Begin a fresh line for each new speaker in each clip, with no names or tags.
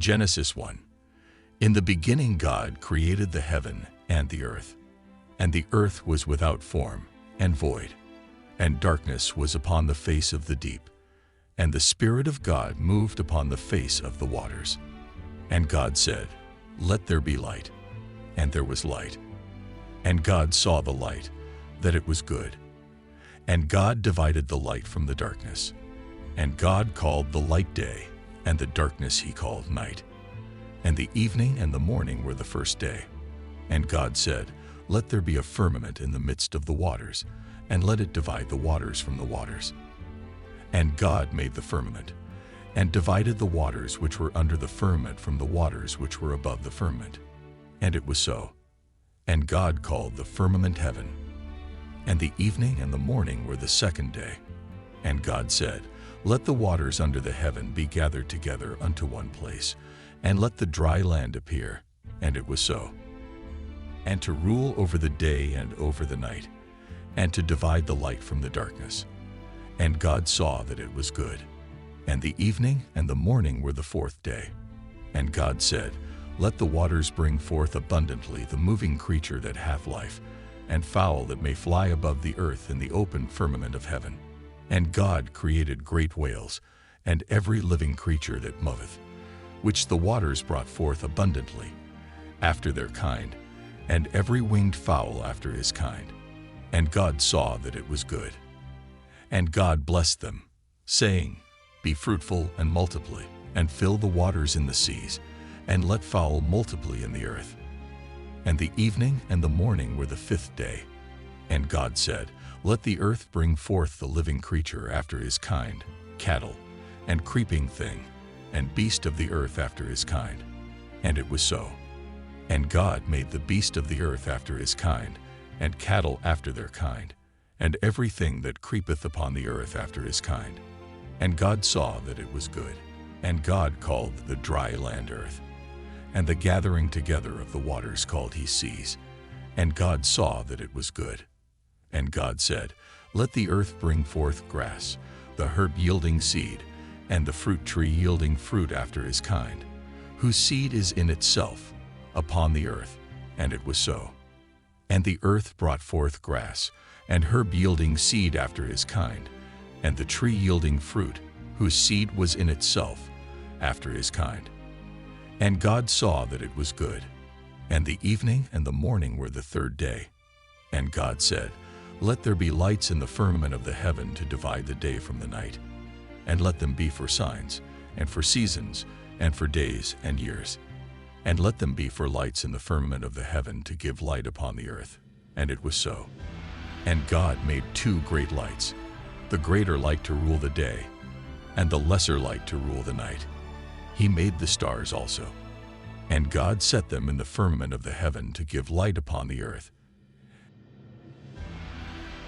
Genesis 1. In the beginning God created the heaven and the earth. And the earth was without form and void, and darkness was upon the face of the deep. And the Spirit of God moved upon the face of the waters. And God said, Let there be light. And there was light. And God saw the light, that it was good. And God divided the light from the darkness. And God called the light day, and the darkness he called night. And the evening and the morning were the first day. And God said, Let there be a firmament in the midst of the waters, and let it divide the waters from the waters. And God made the firmament, and divided the waters which were under the firmament from the waters which were above the firmament. And it was so. And God called the firmament heaven. And the evening and the morning were the second day. And God said, Let the waters under the heaven be gathered together unto one place, and let the dry land appear. And it was so. And to rule over the day and over the night, and to divide the light from the darkness. And God saw that it was good. And the evening and the morning were the fourth day. And God said, Let the waters bring forth abundantly the moving creature that hath life, and fowl that may fly above the earth in the open firmament of heaven. And God created great whales, and every living creature that moveth, which the waters brought forth abundantly, after their kind, and every winged fowl after his kind. And God saw that it was good. And God blessed them, saying, Be fruitful and multiply, and fill the waters in the seas, and let fowl multiply in the earth. And the evening and the morning were the fifth day. And God said, Let the earth bring forth the living creature after his kind, cattle, and creeping thing, and beast of the earth after his kind. And it was so. And God made the beast of the earth after his kind, and cattle after their kind, and everything that creepeth upon the earth after his kind. And God saw that it was good. And God called the dry land earth, and the gathering together of the waters called he seas. And God saw that it was good. And God said, Let the earth bring forth grass, the herb yielding seed, and the fruit tree yielding fruit after his kind, whose seed is in itself, upon the earth. And it was so. And the earth brought forth grass, and herb yielding seed after his kind, and the tree yielding fruit, whose seed was in itself, after his kind. And God saw that it was good. And the evening and the morning were the third day. And God said, Let there be lights in the firmament of the heaven to divide the day from the night, and let them be for signs, and for seasons, and for days and years. And let them be for lights in the firmament of the heaven to give light upon the earth. And it was so. And God made two great lights, the greater light to rule the day, and the lesser light to rule the night. He made the stars also. And God set them in the firmament of the heaven to give light upon the earth.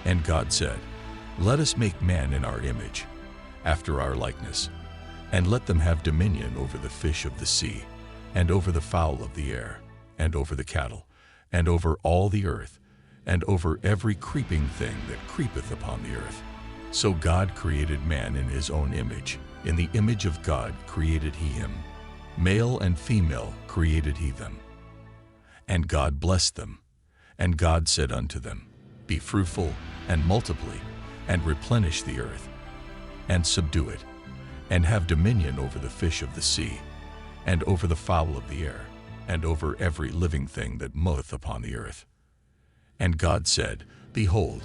And God said, Let us make man in our image, after our likeness, and let them have dominion over the fish of the sea, and over the fowl of the air, and over the cattle, and over all the earth, and over every creeping thing that creepeth upon the earth. So God created man in his own image. In the image of God created he him. Male and female created he them. And God blessed them. And God said unto them, Be fruitful, and multiply, and replenish the earth, and subdue it, and have dominion over the fish of the sea, and over the fowl of the air, and over every living thing that moveth upon the earth. And God said, Behold,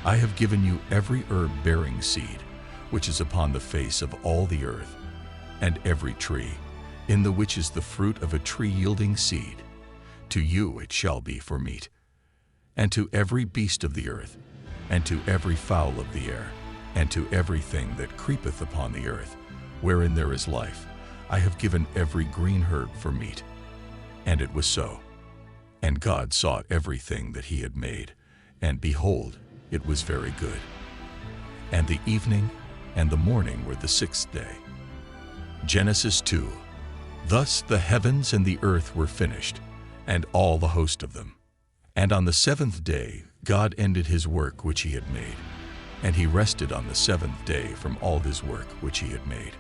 I have given you every herb bearing seed, which is upon the face of all the earth, and every tree, in the which is the fruit of a tree yielding seed. To you it shall be for meat. And to every beast of the earth, and to every fowl of the air, and to everything that creepeth upon the earth, wherein there is life, I have given every green herb for meat. And it was so. And God saw everything that he had made, and behold, it was very good. And the evening and the morning were the sixth day. Genesis 2. Thus the heavens and the earth were finished, and all the host of them. And on the seventh day God ended his work which he had made, and he rested on the seventh day from all his work which he had made.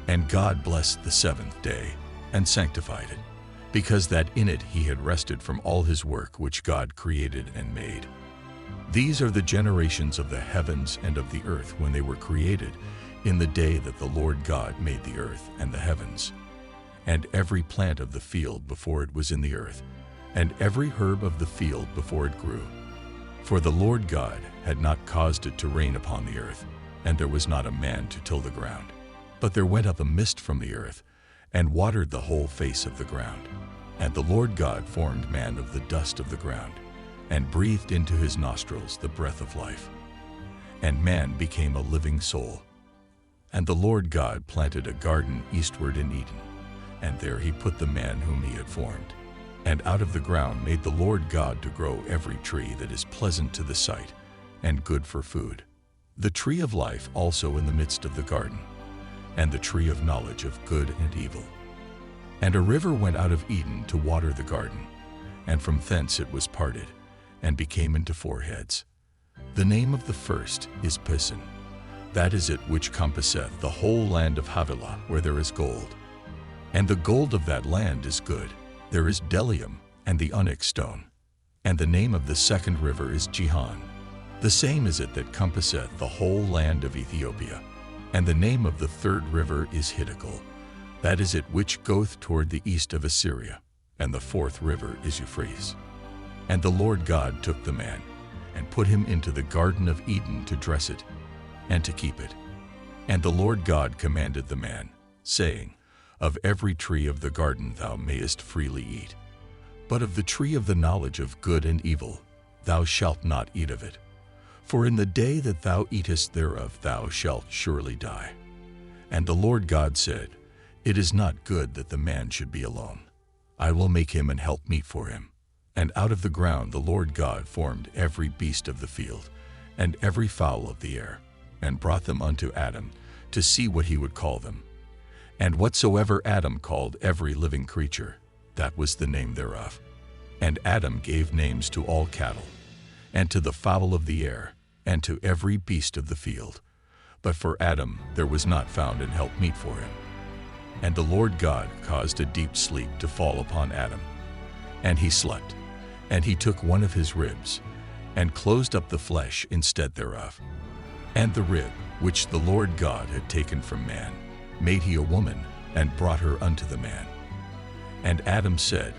And God blessed the seventh day, and sanctified it, because that in it he had rested from all his work which God created and made. These are the generations of the heavens and of the earth when they were created, in the day that the Lord God made the earth and the heavens, and every plant of the field before it was in the earth, and every herb of the field before it grew. For the Lord God had not caused it to rain upon the earth, and there was not a man to till the ground. But there went up a mist from the earth, and watered the whole face of the ground. And the Lord God formed man of the dust of the ground, and breathed into his nostrils the breath of life. And man became a living soul. And the Lord God planted a garden eastward in Eden, and there he put the man whom he had formed. And out of the ground made the Lord God to grow every tree that is pleasant to the sight, and good for food, the tree of life also in the midst of the garden, and the tree of knowledge of good and evil. And a river went out of Eden to water the garden, and from thence it was parted, and became into four heads. The name of the first is Pison. That is it which compasseth the whole land of Havilah, where there is gold. And the gold of that land is good. There is bdellium, and the onyx stone. And the name of the second river is Gihon. The same is it that compasseth the whole land of Ethiopia. And the name of the third river is Hiddekel. That is it which goeth toward the east of Assyria. And the fourth river is Euphrates. And the Lord God took the man, and put him into the garden of Eden to dress it, and to keep it. And the Lord God commanded the man, saying, Of every tree of the garden thou mayest freely eat, but of the tree of the knowledge of good and evil thou shalt not eat of it. For in the day that thou eatest thereof thou shalt surely die. And the Lord God said, It is not good that the man should be alone. I will make him an helpmeet for him. And out of the ground the Lord God formed every beast of the field, and every fowl of the air, and brought them unto Adam, to see what he would call them. And whatsoever Adam called every living creature, that was the name thereof. And Adam gave names to all cattle, and to the fowl of the air, and to every beast of the field. But for Adam there was not found an helpmeet for him. And the Lord God caused a deep sleep to fall upon Adam. And he slept, and he took one of his ribs, and closed up the flesh instead thereof. And the rib, which the Lord God had taken from man, made he a woman, and brought her unto the man. And Adam said,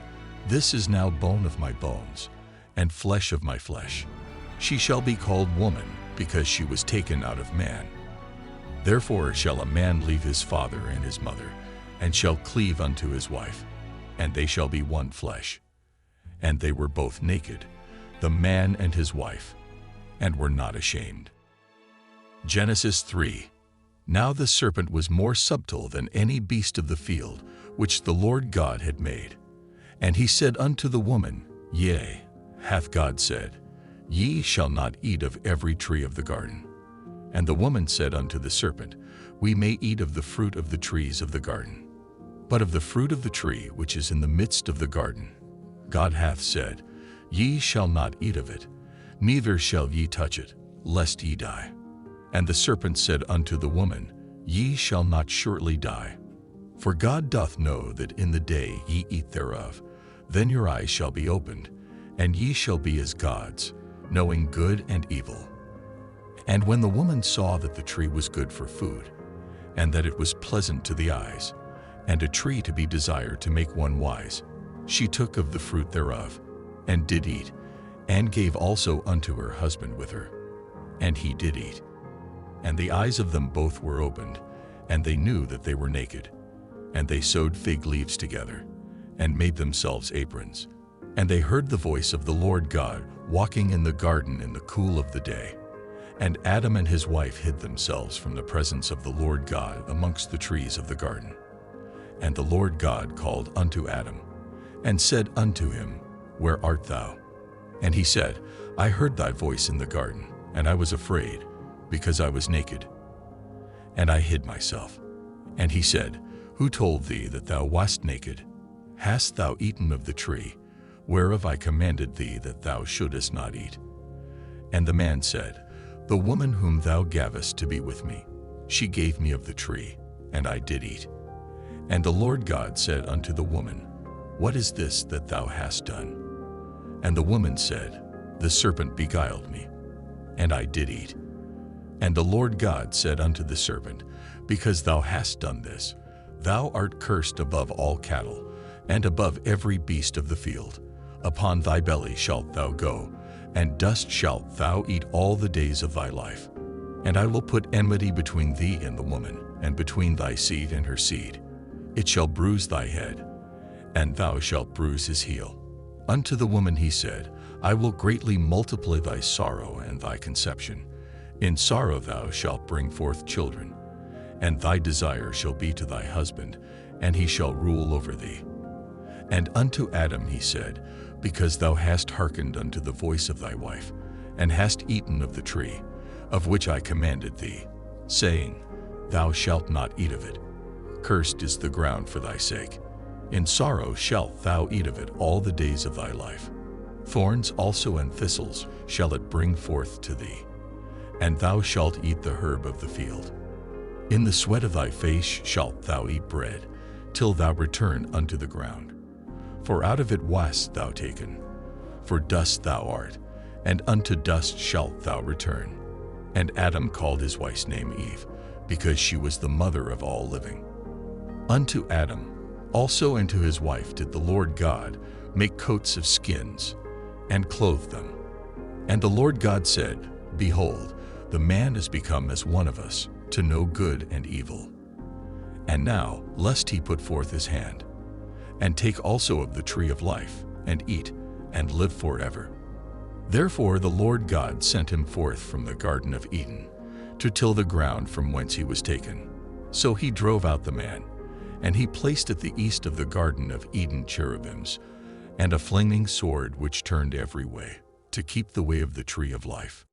This is now bone of my bones, and flesh of my flesh. She shall be called woman, because she was taken out of man. Therefore shall a man leave his father and his mother, and shall cleave unto his wife, and they shall be one flesh. And they were both naked, the man and his wife, and were not ashamed. Genesis 3. Now the serpent was more subtle than any beast of the field, which the Lord God had made. And he said unto the woman, Yea, hath God said, Ye shall not eat of every tree of the garden. And the woman said unto the serpent, We may eat of the fruit of the trees of the garden. But of the fruit of the tree which is in the midst of the garden, God hath said, Ye shall not eat of it, neither shall ye touch it, lest ye die. And the serpent said unto the woman, Ye shall not surely die. For God doth know that in the day ye eat thereof, then your eyes shall be opened, and ye shall be as gods, knowing good and evil. And when the woman saw that the tree was good for food, and that it was pleasant to the eyes, and a tree to be desired to make one wise, she took of the fruit thereof, and did eat, and gave also unto her husband with her. And he did eat. And the eyes of them both were opened, and they knew that they were naked. And they sewed fig leaves together, and made themselves aprons. And they heard the voice of the Lord God walking in the garden in the cool of the day. And Adam and his wife hid themselves from the presence of the Lord God amongst the trees of the garden. And the Lord God called unto Adam, and said unto him, Where art thou? And he said, I heard thy voice in the garden, and I was afraid, because I was naked, and I hid myself. And he said, Who told thee that thou wast naked? Hast thou eaten of the tree, whereof I commanded thee that thou shouldest not eat? And the man said, The woman whom thou gavest to be with me, she gave me of the tree, and I did eat. And the Lord God said unto the woman, What is this that thou hast done? And the woman said, The serpent beguiled me, and I did eat. And the Lord God said unto the serpent, Because thou hast done this, thou art cursed above all cattle, and above every beast of the field. Upon thy belly shalt thou go, and dust shalt thou eat all the days of thy life. And I will put enmity between thee and the woman, and between thy seed and her seed. It shall bruise thy head, and thou shalt bruise his heel. Unto the woman he said, I will greatly multiply thy sorrow and thy conception. In sorrow thou shalt bring forth children, and thy desire shall be to thy husband, and he shall rule over thee. And unto Adam he said, Because thou hast hearkened unto the voice of thy wife, and hast eaten of the tree, of which I commanded thee, saying, Thou shalt not eat of it. Cursed is the ground for thy sake. In sorrow shalt thou eat of it all the days of thy life. Thorns also and thistles shall it bring forth to thee, and thou shalt eat the herb of the field. In the sweat of thy face shalt thou eat bread, till thou return unto the ground. For out of it wast thou taken, for dust thou art, and unto dust shalt thou return. And Adam called his wife's name Eve, because she was the mother of all living. Unto Adam also and to his wife did the Lord God make coats of skins, and clothe them. And the Lord God said, Behold, the man is become as one of us, to know good and evil. And now, lest he put forth his hand, and take also of the tree of life, and eat, and live forever. Therefore the Lord God sent him forth from the Garden of Eden, to till the ground from whence he was taken. So he drove out the man, and he placed at the east of the Garden of Eden cherubims, and a flaming sword which turned every way, to keep the way of the tree of life.